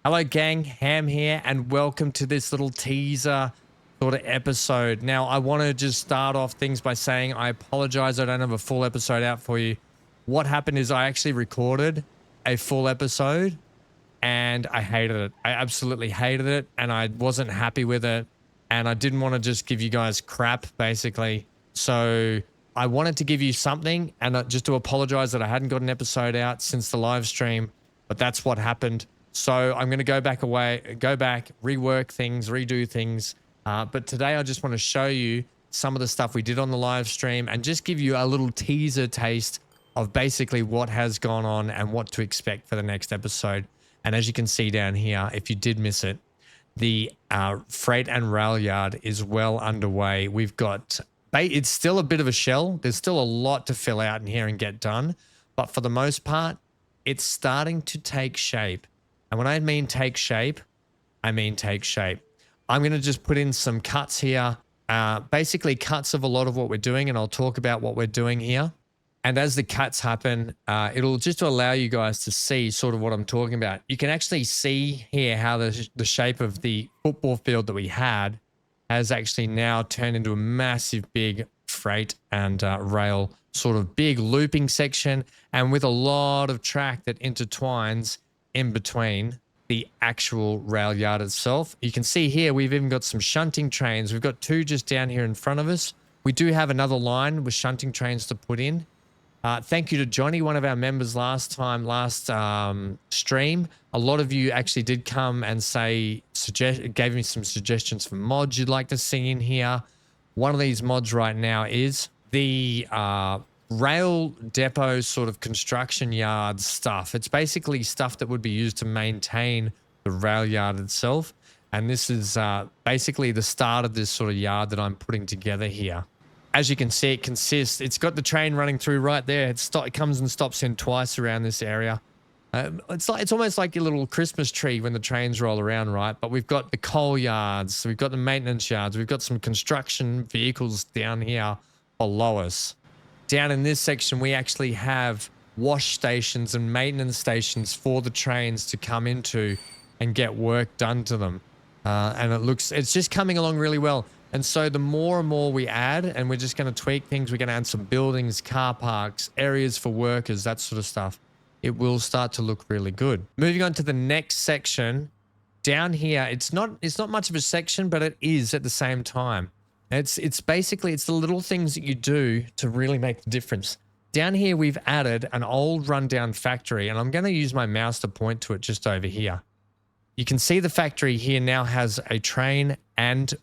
Hello gang, Ham here, and welcome to this little teaser sort of episode. Now, I want to just start off things by saying I apologize I don't have a full episode out for you. What happened is I actually recorded a full episode and I hated it. I absolutely hated it and I wasn't happy with it and I didn't want to just give you guys crap, basically. So I wanted to give you something and just to apologize that I hadn't got an episode out since the live stream, but that's what happened. So I'm going to go back, rework things, redo things. But today I just want to show you some of the stuff we did on the live stream and just give you a little teaser taste of basically what has gone on and what to expect for the next episode. And as you can see down here, if you did miss it, the freight and rail yard is well underway. We've got, it's still a bit of a shell. There's still a lot to fill out in here and get done. But for the most part, it's starting to take shape. And when I mean take shape, I mean take shape. I'm going to just put in some cuts here, basically cuts of a lot of what we're doing, and I'll talk about what we're doing here. And as the cuts happen, it'll just allow you guys to see sort of what I'm talking about. You can actually see here how the shape of the football field that we had has actually now turned into a massive big freight and rail sort of big looping section, and with a lot of track that intertwines in between the actual rail yard itself. You can see here we've even got some shunting trains. We've got two just down here in front of us. We do have another line with shunting trains to put in. Thank you to Johnny, one of our members last stream. A lot of you actually did come and gave me some suggestions for mods you'd like to see in here. One of these mods right now is the rail depot sort of construction yard stuff. It's basically stuff that would be used to maintain the rail yard itself. And this is basically the start of this sort of yard that I'm putting together here. As you can see, it's got the train running through right there. It comes and stops in twice around this area. It's almost like your little Christmas tree when the trains roll around, right? But we've got the coal yards, we've got the maintenance yards, we've got some construction vehicles down here below us. Down in this section, we actually have wash stations and maintenance stations for the trains to come into and get work done to them. And it's just coming along really well. And so the more and more we add, and we're just going to tweak things, we're going to add some buildings, car parks, areas for workers, that sort of stuff. It will start to look really good. Moving on to the next section, down here, it's not much of a section, but it is at the same time. It's basically the little things that you do to really make the difference. Down here, we've added an old rundown factory, and I'm going to use my mouse to point to it just over here. You can see the factory here now has a train and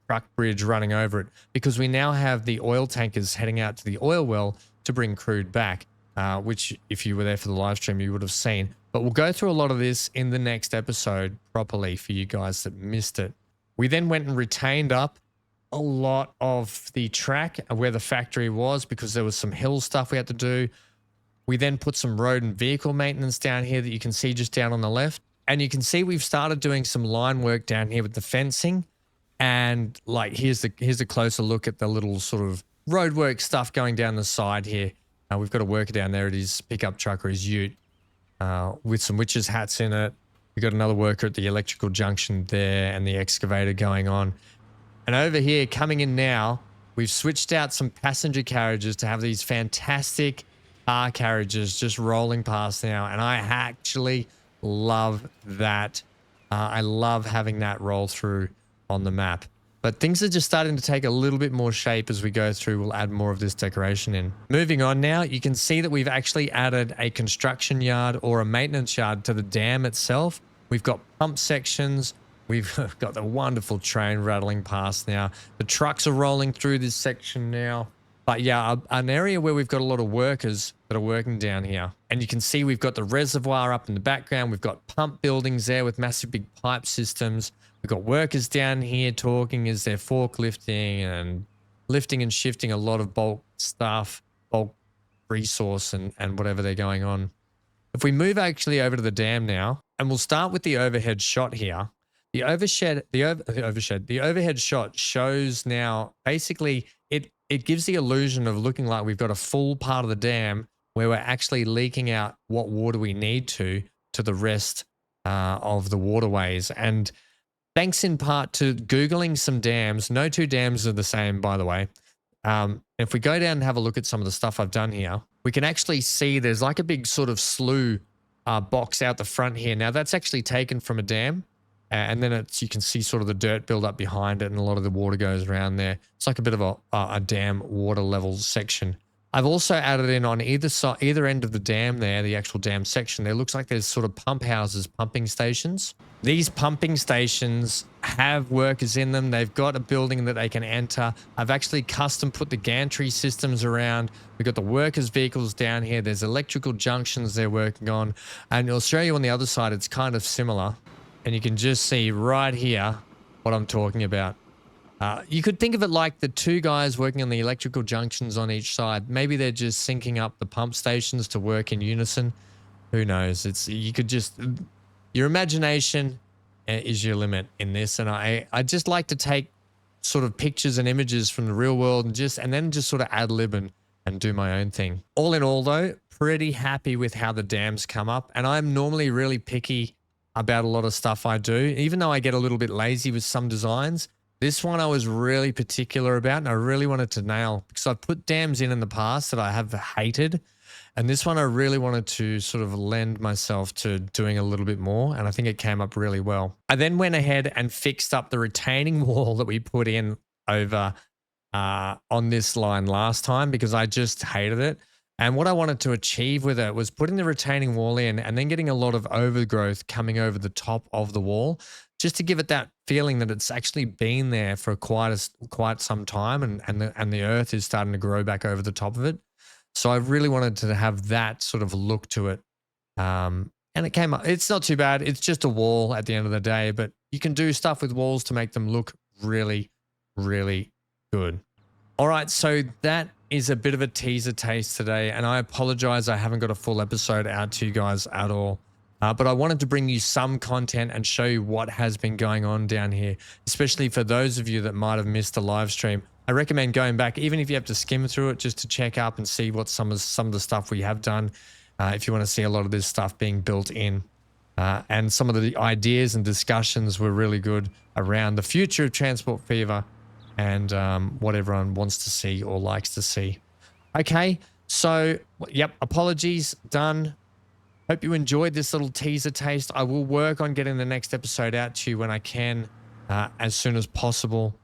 truck bridge running over it because we now have the oil tankers heading out to the oil well to bring crude back, which if you were there for the live stream, you would have seen. But we'll go through a lot of this in the next episode properly for you guys that missed it. We then went and retained up a lot of the track where the factory was because there was some hill stuff we had to do. We then put some road and vehicle maintenance down here that you can see just down on the left. And you can see we've started doing some line work down here with the fencing. And like, here's a closer look at the little sort of roadwork stuff going down the side here. We've got a worker down there at his pickup truck or his ute with some witches hats in it. We've got another worker at the electrical junction there and the excavator going on. And over here, coming in now, we've switched out some passenger carriages to have these fantastic car carriages just rolling past now. And I actually love that. I love having that roll through on the map. But things are just starting to take a little bit more shape as we go through. We'll add more of this decoration in. Moving on now, you can see that we've actually added a construction yard or a maintenance yard to the dam itself. We've got pump sections. We've got the wonderful train rattling past now. The trucks are rolling through this section now. But yeah, an area where we've got a lot of workers that are working down here. And you can see we've got the reservoir up in the background. We've got pump buildings there with massive big pipe systems. We've got workers down here talking as they're forklifting and lifting and shifting a lot of bulk stuff, bulk resource and whatever they're going on. If we move actually over to the dam now, and we'll start with the overhead shot here. The overhead shot shows now basically it gives the illusion of looking like we've got a full part of the dam where we're actually leaking out what water we need to the rest of the waterways. And thanks in part to Googling some dams. No two dams are the same, by the way. If we go down and have a look at some of the stuff I've done here, we can actually see there's like a big sort of slough box out the front here. Now that's actually taken from a dam. And then you can see sort of the dirt build up behind it, and a lot of the water goes around there. It's like a bit of a dam water level section. I've also added in on either end of the dam there, the actual dam section, there looks like there's sort of pump houses, pumping stations. These pumping stations have workers in them. They've got a building that they can enter. I've actually custom put the gantry systems around. We've got the workers' vehicles down here. There's electrical junctions they're working on. And I'll show you on the other side, it's kind of similar. And you can just see right here what I'm talking about. You could think of it like the two guys working on the electrical junctions on each side. Maybe they're just syncing up the pump stations to work in unison. Who knows? You could just, your imagination is your limit in this. And I just like to take sort of pictures and images from the real world and then just sort of ad lib and do my own thing. All in all though, pretty happy with how the dams come up. And I'm normally really picky about a lot of stuff I do, even though I get a little bit lazy with some designs. This one I was really particular about, and I really wanted to nail, because I've put dams in the past that I have hated. And this one I really wanted to sort of lend myself to doing a little bit more. And I think it came up really well. I then went ahead and fixed up the retaining wall that we put in over on this line last time, because I just hated it. And what I wanted to achieve with it was putting the retaining wall in and then getting a lot of overgrowth coming over the top of the wall, just to give it that feeling that it's actually been there for quite some time, and the earth is starting to grow back over the top of it. So I really wanted to have that sort of look to it. And it came up. It's not too bad. It's just a wall at the end of the day, but you can do stuff with walls to make them look really, really good. All right, so that is a bit of a teaser taste today, and I apologize I haven't got a full episode out to you guys at all. But I wanted to bring you some content and show you what has been going on down here, especially for those of you that might have missed the live stream. I recommend going back, even if you have to skim through it, just to check up and see what some of the stuff we have done, if you want to see a lot of this stuff being built in. And some of the ideas and discussions were really good around the future of Transport Fever and what everyone wants to see or likes to see. Okay, so, yep, apologies, done. Hope you enjoyed this little teaser taste. I will work on getting the next episode out to you when I can, as soon as possible.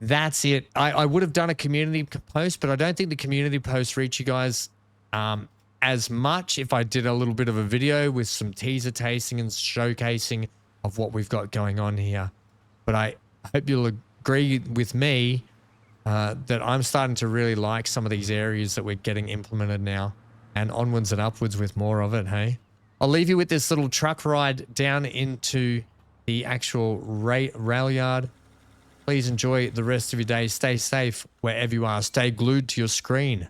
That's it. I would have done a community post, but I don't think the community posts reach you guys as much if I did a little bit of a video with some teaser tasting and showcasing of what we've got going on here. But I hope you'll agree with me that I'm starting to really like some of these areas that we're getting implemented now, and onwards and upwards with more of it, hey? I'll leave you with this little truck ride down into the actual rail yard. Please enjoy the rest of your day. Stay safe wherever you are. Stay glued to your screen,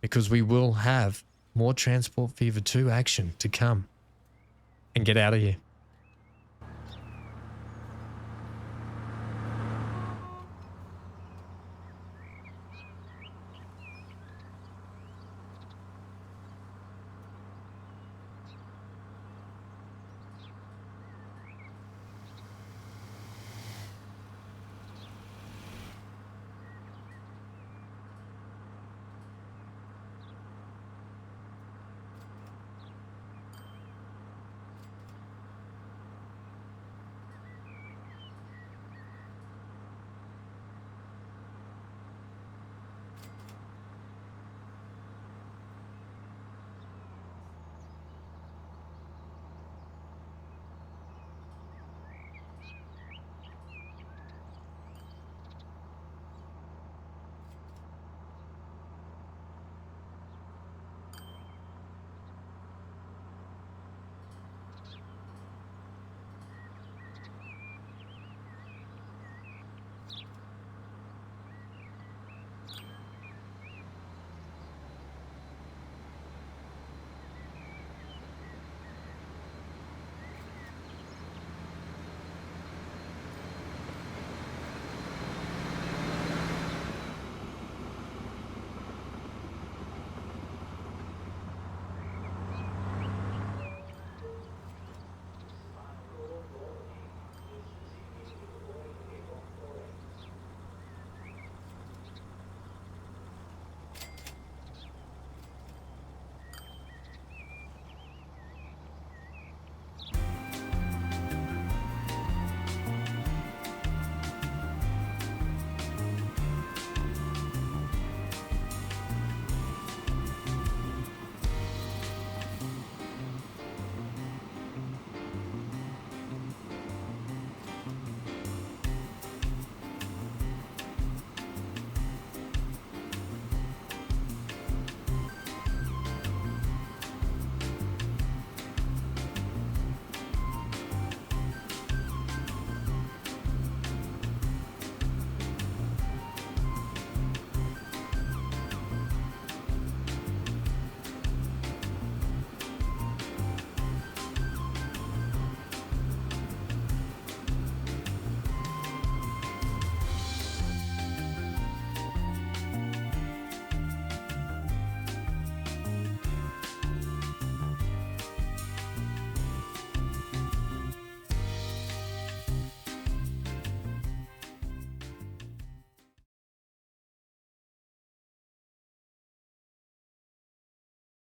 because we will have more Transport Fever 2 action to come. And get out of here.